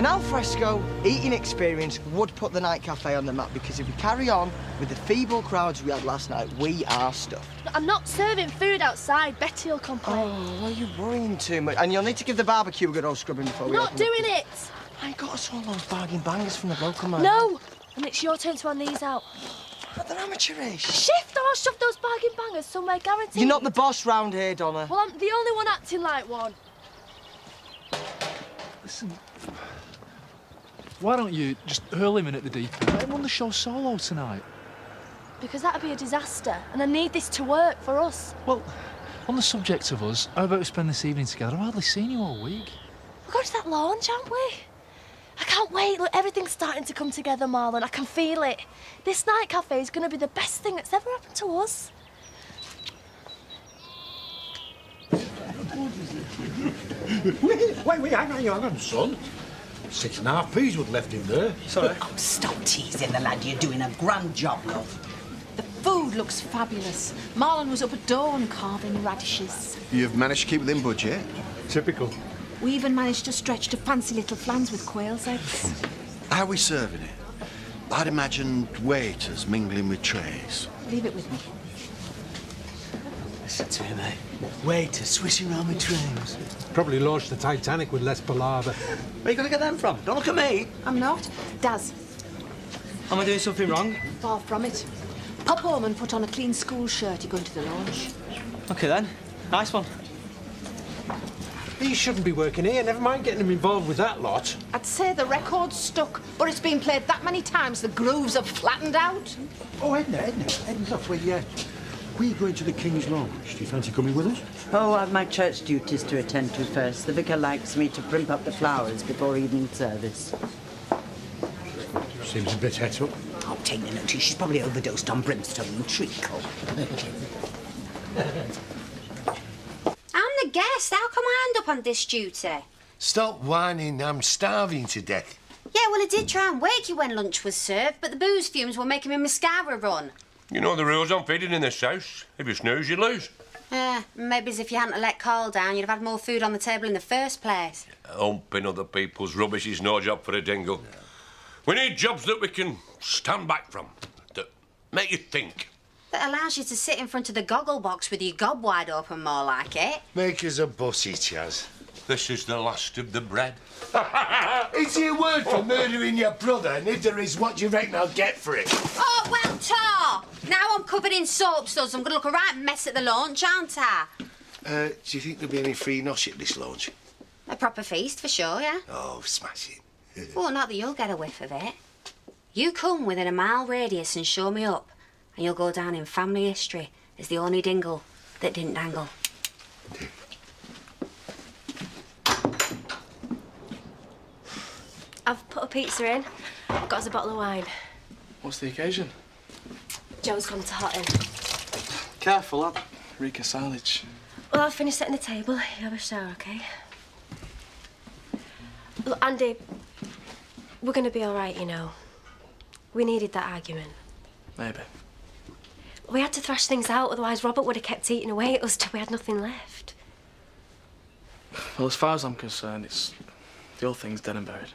An alfresco eating experience would put the night cafe on the map, because if we carry on with the feeble crowds we had last night, we are stuffed. I'm not serving food outside. Betty will complain. Oh, well, you're worrying too much. And you'll need to give the barbecue a good old scrubbing before we Not open doing up. it! I got us all those bargain bangers from the local man. No! And it's your turn to hand these out. But they're amateurish. Shift or I'll shove those bargain bangers somewhere guaranteed. You're not the boss round here, Donna. Well, I'm the only one acting like one. Listen, why don't you just hurl him in at the deep end? Let him run the show solo tonight. Because that'd be a disaster, and I need this to work for us. Well, on the subject of us, how about we spend this evening together? I've hardly seen you all week. We're going to that launch, aren't we? I can't wait. Look, everything's starting to come together, Marlon. I can feel it. This night cafe is going to be the best thing that's ever happened to us. Wait, hang on, son. 6.5p's was left in there. Sorry. Oh, stop teasing the lad. You're doing a grand job, love. The food looks fabulous. Marlon was up at dawn carving radishes. You've managed to keep within budget? Typical. We even managed to stretch to fancy little flans with quail's eggs. How are we serving it? I'd imagined waiters mingling with trays. Leave it with me. Listen to him, mate. Waiters swishing around with trains. Probably launched the Titanic with less palaver. Where are you going to get them from? Don't look at me. I'm not. Daz, Am I doing something wrong? far from it. Pop home and put on a clean school shirt. You're going to the launch. OK, then. Nice one. He shouldn't be working here. Never mind getting him involved with that lot. I'd say the record's stuck, but it's been played that many times the grooves have flattened out. Oh, Edna, look, we going to the King's Launch. Do you fancy coming with us? Oh, I've my church duties to attend to first. The vicar likes me to primp up the flowers before evening service. Seems a bit het up. Oh, take no notice. She's probably overdosed on brimstone and treacle. I'm the guest. How come I end up on this duty? Stop whining. I'm starving to death. Yeah, well, I did try and wake you when lunch was served, but the booze fumes were making my mascara run. You know the rules on feeding in this house. If you snooze, you lose. Maybe as if you hadn't let Carl down, you'd have had more food on the table in the first place. Humping other people's rubbish is no job for a dingle. We need jobs that we can stand back from, that make you think. That allows you to sit in front of the goggle box with your gob wide open, more like it. Make us a bussy, Chaz. This is the last of the bread. Is he a word for murdering your brother? And if there is, what do you reckon I'll get for it? Oh, well, tar! Now I'm covered in soap suds. I'm going to look a right mess at the launch, aren't I? Do you think there'll be any free nosh at this launch? A proper feast, for sure, yeah? Oh, smashing. Well, not that you'll get a whiff of it. You come within a mile radius and show me up, and you'll go down in family history as the only dingle that didn't dangle. I've put a pizza in. I've got us a bottle of wine. What's the occasion? Joe's gone to hot in. Careful, that reek of silage. Well, I'll finish setting the table. You have a shower, OK? Look, Andy, we're going to be all right, you know. We needed that argument. Maybe. We had to thrash things out, otherwise Robert would have kept eating away at us till we had nothing left. Well, as far as I'm concerned, it's... the old thing's dead and buried.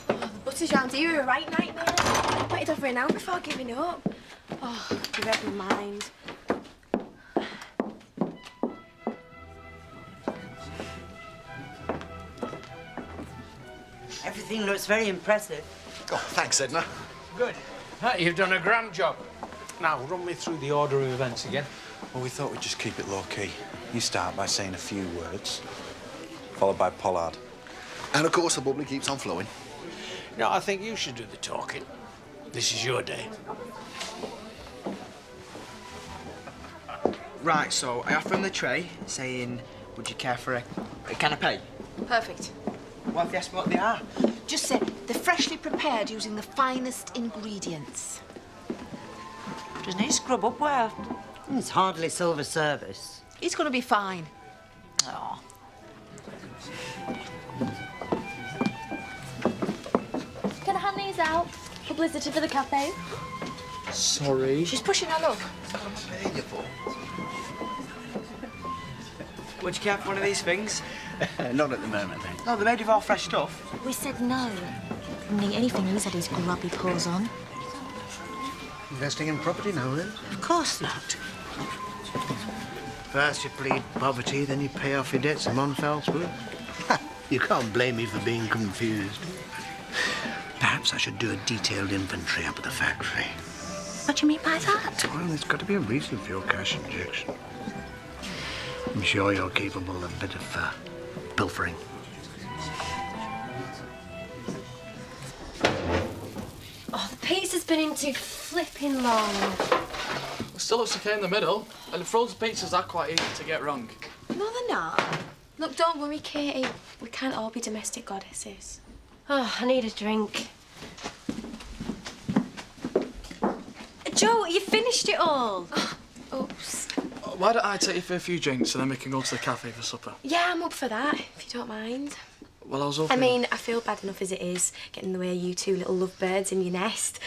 The butters round here are a right nightmare. I wanted over an hour before giving up. Oh, you read my mind. Everything looks very impressive. Oh, thanks, Edna. Good. You've done a grand job. Now, run me through the order of events again. Well, we thought we'd just keep it low-key. You start by saying a few words, followed by Pollard. And, of course, the bubbly keeps on flowing. No, I think you should do the talking. This is your day. Right, so I offer him the tray, saying, would you care for a canapé? Perfect. What if you ask me what they are? Just say they're freshly prepared using the finest ingredients. Doesn't he scrub up well? It's hardly silver service. He's going to be fine. Oh. Can I hand these out? Publicity for the cafe. Sorry. She's pushing her luck. Would you care for one of these things? Not at the moment, thanks. No, they're made of all fresh stuff. We said no. Couldn't eat anything he's had his grubby paws on. Investing in property now, then? Of course not. First you plead poverty, then you pay off your debts in one fell swoop. You can't blame me for being confused. Perhaps I should do a detailed inventory up at the factory. What do you mean by that? Well, there's got to be a reason for your cash injection. I'm sure you're capable of a bit of pilfering. Oh, the pizza's been in too flipping long. It still looks okay in the middle, and frozen pizzas are quite easy to get wrong. No, they're not. Look, don't worry, Katie. We can't all be domestic goddesses. Oh, I need a drink. Joe, you finished it all. Oops. Why don't I take you for a few drinks and then we can go to the cafe for supper? Yeah, I'm up for that, if you don't mind. Well, I was hoping... I mean, I feel bad enough as it is, getting in the way of you two little lovebirds in your nest.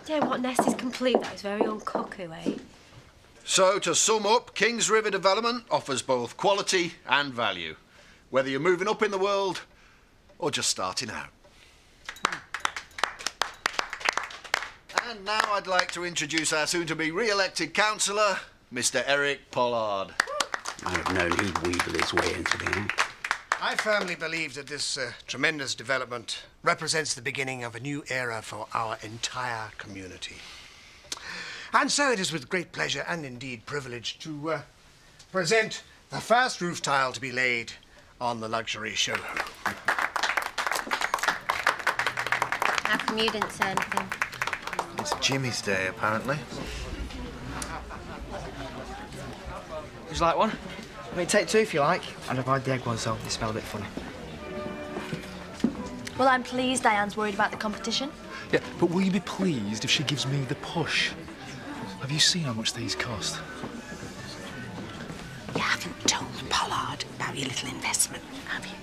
Yeah, what nest is complete? That was very uncuckoo, eh? So, to sum up, Kings River Development offers both quality and value, whether you're moving up in the world or just starting out. And now I'd like to introduce our soon-to-be re-elected councillor, Mr. Eric Pollard. I have known he'd wheedle his way into the act. I firmly believe that this tremendous development represents the beginning of a new era for our entire community. And so it is with great pleasure and indeed privilege to present the first roof tile to be laid on the luxury showroom. How come you didn't say anything? It's Jimmy's day, apparently. Would you like one? I mean, take two if you like. And avoid the egg ones, though. They smell a bit funny. Well, I'm pleased Diane's worried about the competition. Yeah, but will you be pleased if she gives me the push? Have you seen how much these cost? You haven't told Pollard about your little investment, have you?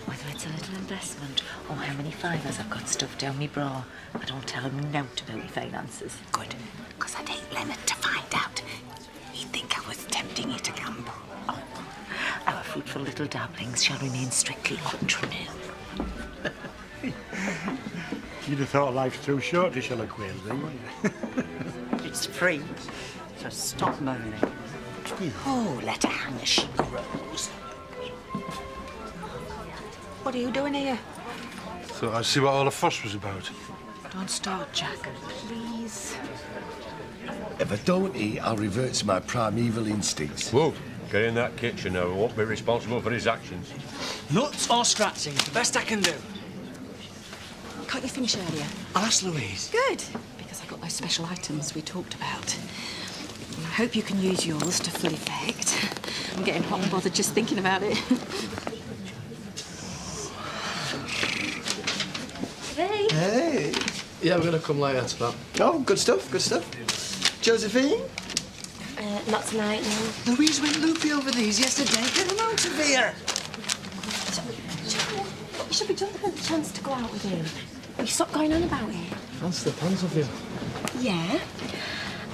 Whether it's a little investment or how many fivers I've got stuffed down my bra, I don't tell him nought about my finances. Good, because I'd hate Leonard to find out. He'd think I was tempting you to gamble. Oh, our fruitful little dabblings shall remain strictly entre nous. You'd have thought life's too short to shell a quail thing, wouldn't you? It's free, so stop moaning. Oh, let her hang as she grows. What are you doing here? Thought I'd see what all the fuss was about. Don't start, Jack, please. If I don't eat, I'll revert to my primeval instincts. Whoa, get in that kitchen now. I won't be responsible for his actions. Nuts or scratching? The best I can do. Can't you finish earlier? I'll ask Louise. Good, because I got those special items we talked about. And I hope you can use yours to full effect. I'm getting hot and bothered just thinking about it. Hey. Hey. Yeah, we're going to come later to that. Oh, good stuff, good stuff. Josephine? Not tonight, no. Louise went loopy over these yesterday. Get them out of here. You should be jumping at the chance to go out with him. You stop going on about it. Fancy the pants off you. Yeah.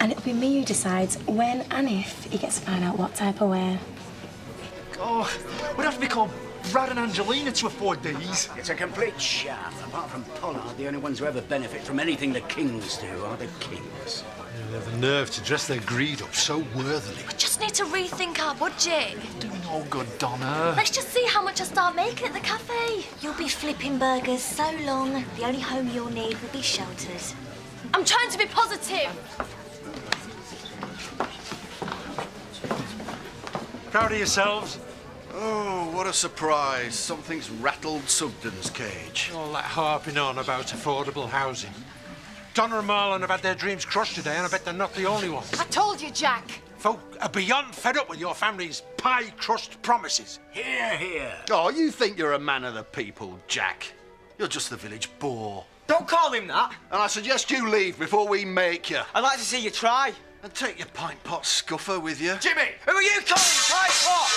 And it'll be me who decides when and if he gets to find out what type of wear. Oh, we'd have to become Brad and Angelina to afford these. It's a complete shaft. Apart from Pollard, the only ones who ever benefit from anything the kings do are the kings. They have the nerve to dress their greed up so worthily. We just need to rethink our budget. Doing all good, Donna. Let's just see how much I start making at the cafe. You'll be flipping burgers so long, the only home you'll need will be sheltered. I'm trying to be positive. Proud of yourselves? Oh, what a surprise. Something's rattled Sugden's cage. All that harping on about affordable housing. Donna and Marlon have had their dreams crushed today, and I bet they're not the only ones. I told you, Jack. Folk are beyond fed up with your family's pie-crust promises. Hear, hear. Oh, you think you're a man of the people, Jack. You're just the village bore. Don't call him that. And I suggest you leave before we make you. I'd like to see you try. And take your pint pot scuffer with you. Jimmy, who are you calling pie pot?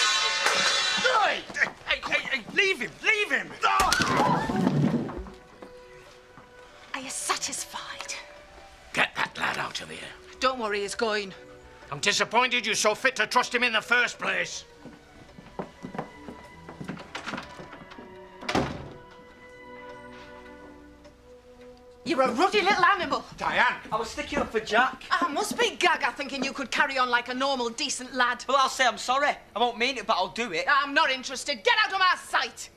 Hey, leave him, leave him! Are you satisfied? Get that lad out of here. Don't worry, he's going. I'm disappointed you're so fit to trust him in the first place. You're a ruddy little animal. Diane! I was sticking up for Jack. I must be gaga thinking you could carry on like a normal, decent lad. Well, I'll say I'm sorry. I won't mean it, but I'll do it. I'm not interested. Get out of my sight.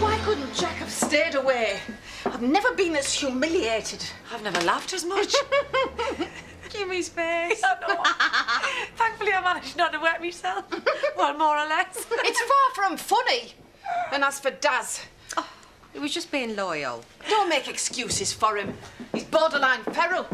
Why couldn't Jack have stayed away? I've never been as humiliated. I've never laughed as much. Jimmy's face. I know. Thankfully, I managed not to wet myself. Well, more or less. It's far from funny. And as for Daz, He was just being loyal. don't make excuses for him. He's borderline feral.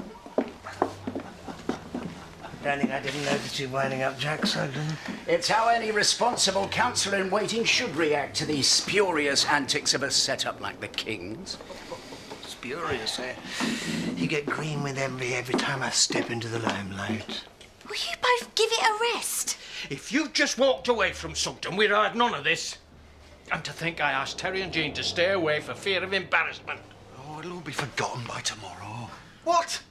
Darling, I didn't notice you winding up Jack Sugden. It's how any responsible counsellor in waiting should react to the spurious antics of a set-up like the King's. Spurious, eh? You get green with envy every time I step into the limelight. Will you both give it a rest? If you'd just walked away from Sugden, we'd have had none of this. And to think I asked Terry and Jean to stay away for fear of embarrassment. Oh, it'll all be forgotten by tomorrow. What?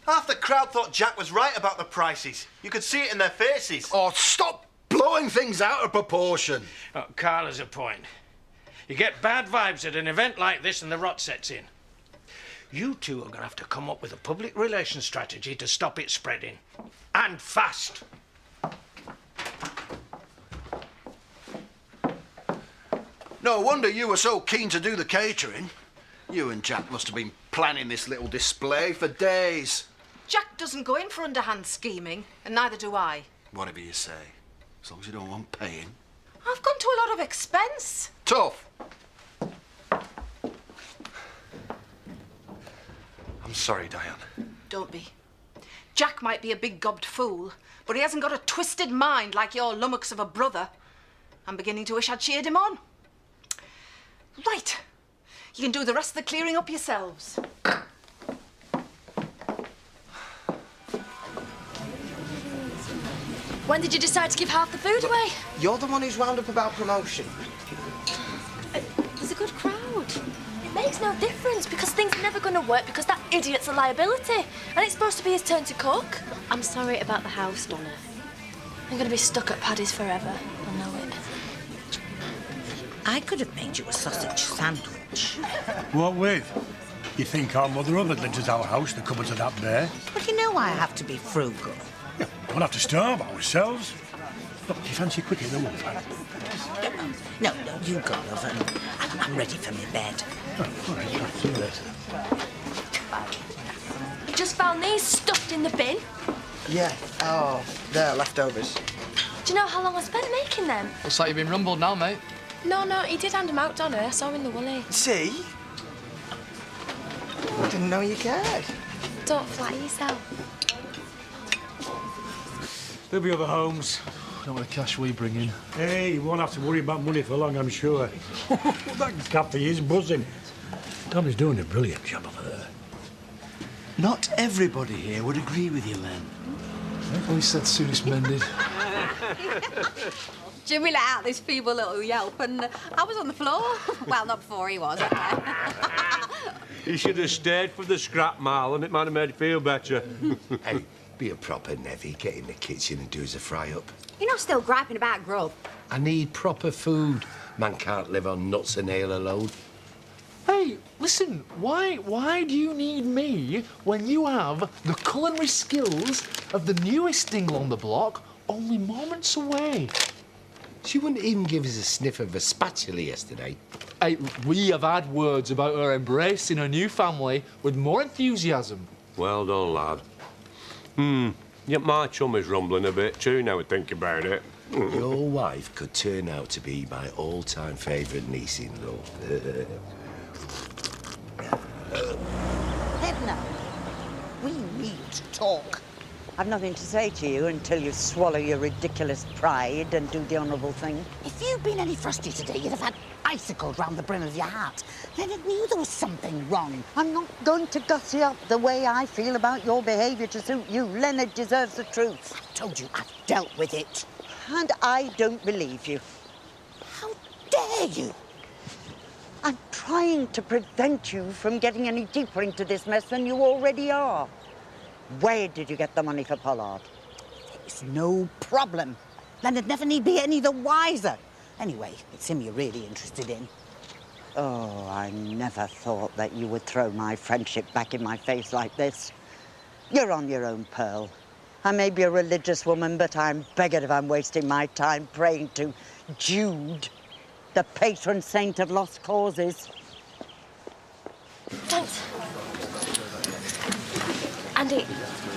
Half the crowd thought Jack was right about the prices. You could see it in their faces. Oh, stop blowing things out of proportion. Oh, Carl has a point. You get bad vibes at an event like this and the rot sets in. You two are going to have to come up with a public relations strategy to stop it spreading. And fast. No wonder you were so keen to do the catering. You and Jack must have been planning this little display for days. Jack doesn't go in for underhand scheming, and neither do I. Whatever you say, as long as you don't want paying. I've gone to a lot of expense. Tough. I'm sorry, Diane. Don't be. Jack might be a big gobbed fool, but he hasn't got a twisted mind like your lummox of a brother. I'm beginning to wish I'd cheered him on. Right. You can do the rest of the clearing up yourselves. When did you decide to give half the food away? You're the one who's wound up about promotion. There's a good crowd. It makes no difference because things are never going to work because that idiot's a liability. And it's supposed to be his turn to cook. I'm sorry about the house, Donna. I'm going to be stuck at Paddy's forever. I know it. I could have made you a sausage sandwich. What with? You think our mother would let us our house the cupboards are that bare? But you know I have to be frugal. Yeah, we'll have to starve ourselves. Look, do you fancy a quickie in the wolf hat? No, you go, love, and I'm ready for my bed. Oh, all right, see you later. You just found these stuffed in the bin. Yeah. Oh, they're leftovers. Do you know how long I spent making them? Looks like you've been rumbled now, mate. No, he did hand them out, Donna. I saw him in the woolly. See? I didn't know you cared. Don't flatter yourself. There'll be other homes. Not with the cash we bring in. Hey, you won't have to worry about money for long, I'm sure. That cafe is buzzing. Tommy's doing a brilliant job over there. Not everybody here would agree with you, Len. Well, he said soonest mended. Jimmy let out this feeble little yelp and I was on the floor. Well, not before he was, okay? You should have stayed for the scrap, Marlon. It might have made you feel better. Hey, be a proper nevvy. Get in the kitchen and do us a fry-up. You're not still griping about grub. I need proper food. Man can't live on nuts and ale alone. Hey, listen, why do you need me when you have the culinary skills of the newest dingle on the block only moments away? She wouldn't even give us a sniff of a spatula yesterday. Hey, we have had words about her embracing her new family with more enthusiasm. Well done, lad. Yet my chum is rumbling a bit too now I think about it. Your wife could turn out to be my all-time favourite niece-in-law. Edna, we need to talk. I've nothing to say to you until you swallow your ridiculous pride and do the honourable thing. If you'd been any frosty today, you'd have had icicles round the brim of your hat. Leonard knew there was something wrong. I'm not going to gussy up the way I feel about your behaviour to suit you. Leonard deserves the truth. I told you I've dealt with it. And I don't believe you. How dare you? I'm trying trying to prevent you from getting any deeper into this mess than you already are. Where did you get the money for Pollard? It's no problem. Leonard never need be any the wiser. Anyway, it's him you're really interested in. Oh, I never thought that you would throw my friendship back in my face like this. You're on your own, Pearl. I may be a religious woman, but I'm beggared if I'm wasting my time praying to Jude, the patron saint of lost causes. Thanks. Andy,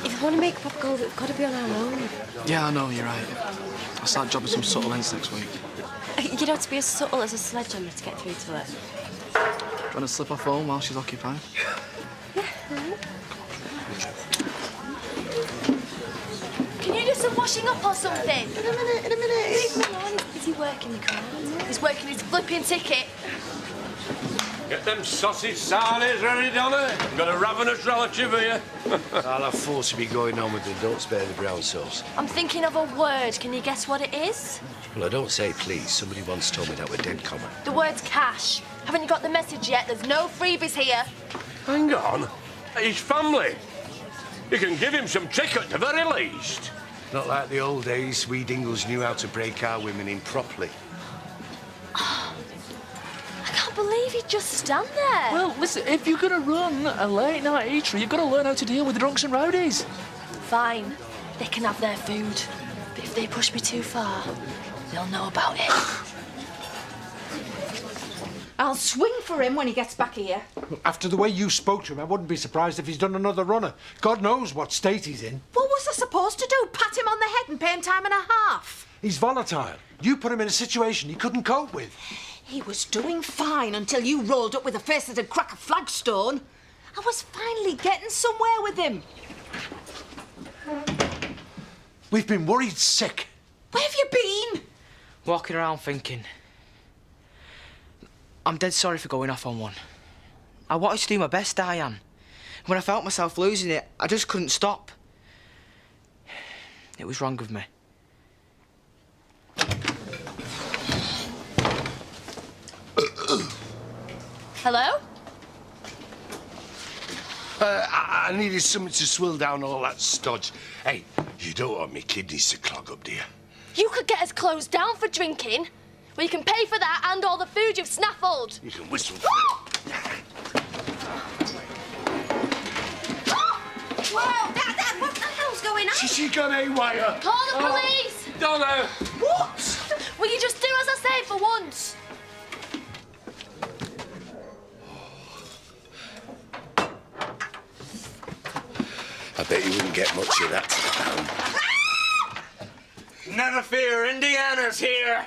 if you want to make proper gold, we've got to be on our own. Yeah, I know, you're right. I'll start jobbing some subtle ends next week. You'd have to be as subtle as a sledgehammer to get through to her. Trying to slip off home while she's occupied. Can you do some washing up or something? In a minute, in a minute. Leave him alone, he's busy working the crowd. He's working his flipping ticket. Get them sausage sarnies ready, Donna. Got a ravenous relative here. I'll have four to be going on with it. Don't spare the brown sauce. I'm thinking of a word. Can you guess what it is? Well, I don't say please. Somebody once told me that we're dead common. The word's cash. Haven't you got the message yet? There's no freebies here. Hang on. His family. You can give him some trick at the very least. Not like the old days. We Dingles knew how to break our women in properly. I can't believe he'd just stand there. Well, listen, if you're going to run a late-night eatery, you've got to learn how to deal with the drunks and rowdies. Fine. They can have their food. But if they push me too far, they'll know about it. I'll swing for him when he gets back here. After the way you spoke to him, I wouldn't be surprised if he's done another runner. God knows what state he's in. What was I supposed to do? Pat him on the head and pay him time and a half? He's volatile. You put him in a situation he couldn't cope with. He was doing fine until you rolled up with a face that'd crack a flagstone. I was finally getting somewhere with him. We've been worried sick. Where have you been? Walking around thinking. I'm dead sorry for going off on one. I wanted to do my best, Diane. When I felt myself losing it, I just couldn't stop. It was wrong of me. Hello? I needed something to swill down all that stodge. Hey, you don't want me kidneys to clog up, do you? You could get us closed down for drinking. Well, you can pay for that and all the food you've snaffled. You can whistle. Whoa, Dad, what the hell's going on? She gone haywire. Call the police! Donna! What? Will you just do as I say for once? I bet you wouldn't get much of that to the pound. Never fear, Indiana's here.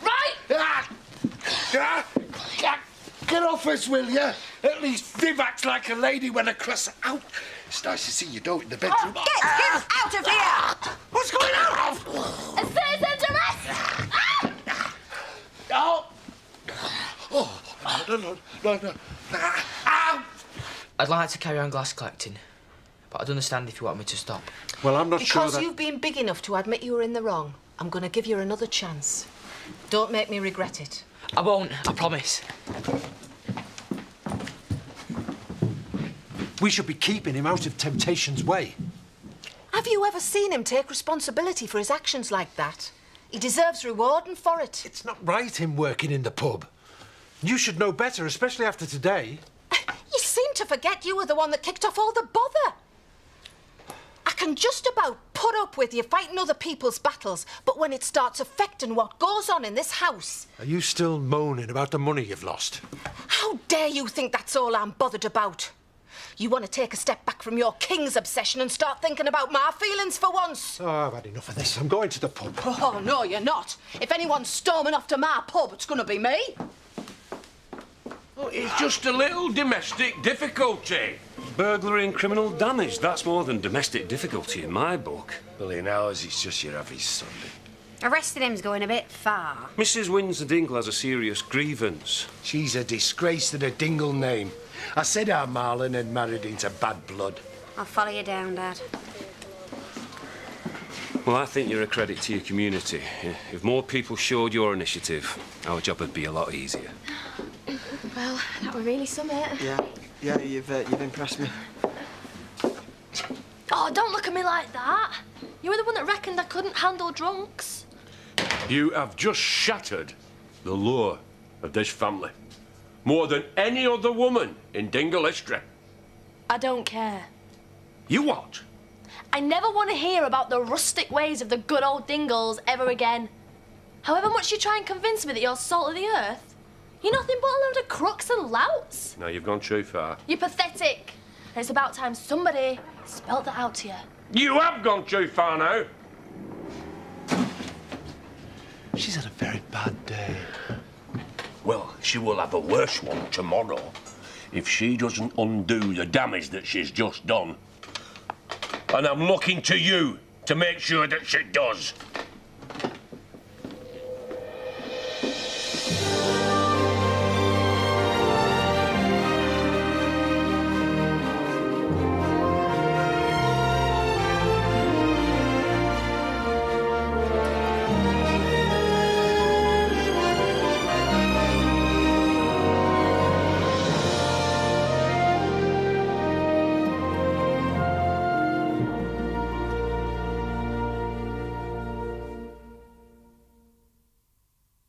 Right! Get off us, will you? At least Viv acts like a lady when I cross her out. It's nice to see you don't in the bedroom. Get out of here! What's going on? A citizen's arrest! Oh! Oh, no. I'd like to carry on glass collecting, but I'd understand if you want me to stop. Well, I'm not sure Because that... you've been big enough to admit you were in the wrong, I'm going to give you another chance. Don't make me regret it. I won't, I promise. We should be keeping him out of temptation's way. Have you ever seen him take responsibility for his actions like that? He deserves rewarding for it. It's not right, him working in the pub. You should know better, especially after today. You seem to forget you were the one that kicked off all the bother. I can just about put up with you fighting other people's battles, but when it starts affecting what goes on in this house... Are you still moaning about the money you've lost? How dare you think that's all I'm bothered about? You want to take a step back from your king's obsession and start thinking about my feelings for once? Oh, I've had enough of this. I'm going to the pub. Oh, no, you're not. If anyone's storming off to my pub, it's going to be me. Oh, it's just a little domestic difficulty. Burglary and criminal damage. That's more than domestic difficulty in my book. Well, in ours, it's just your average Sunday. Arresting him's going a bit far. Mrs. Windsor Dingle has a serious grievance. She's a disgrace to the Dingle name. I said our Marlon had married into bad blood. I'll follow you down, Dad. Well, I think you're a credit to your community. If more people showed your initiative, our job would be a lot easier. Well, that were really something. Yeah, you've impressed me. Oh, don't look at me like that. You were the one that reckoned I couldn't handle drunks. You have just shattered the lure of this family. More than any other woman in Dingle history. I don't care. You what? I never want to hear about the rustic ways of the good old Dingles ever again. However much you try and convince me that you're salt of the earth, you're nothing but a load of crooks and louts. Now, you've gone too far. You're pathetic. And it's about time somebody spelt that out to you. You have gone too far now. She's had a very bad day. Well, she will have a worse one tomorrow if she doesn't undo the damage that she's just done. And I'm looking to you to make sure that she does.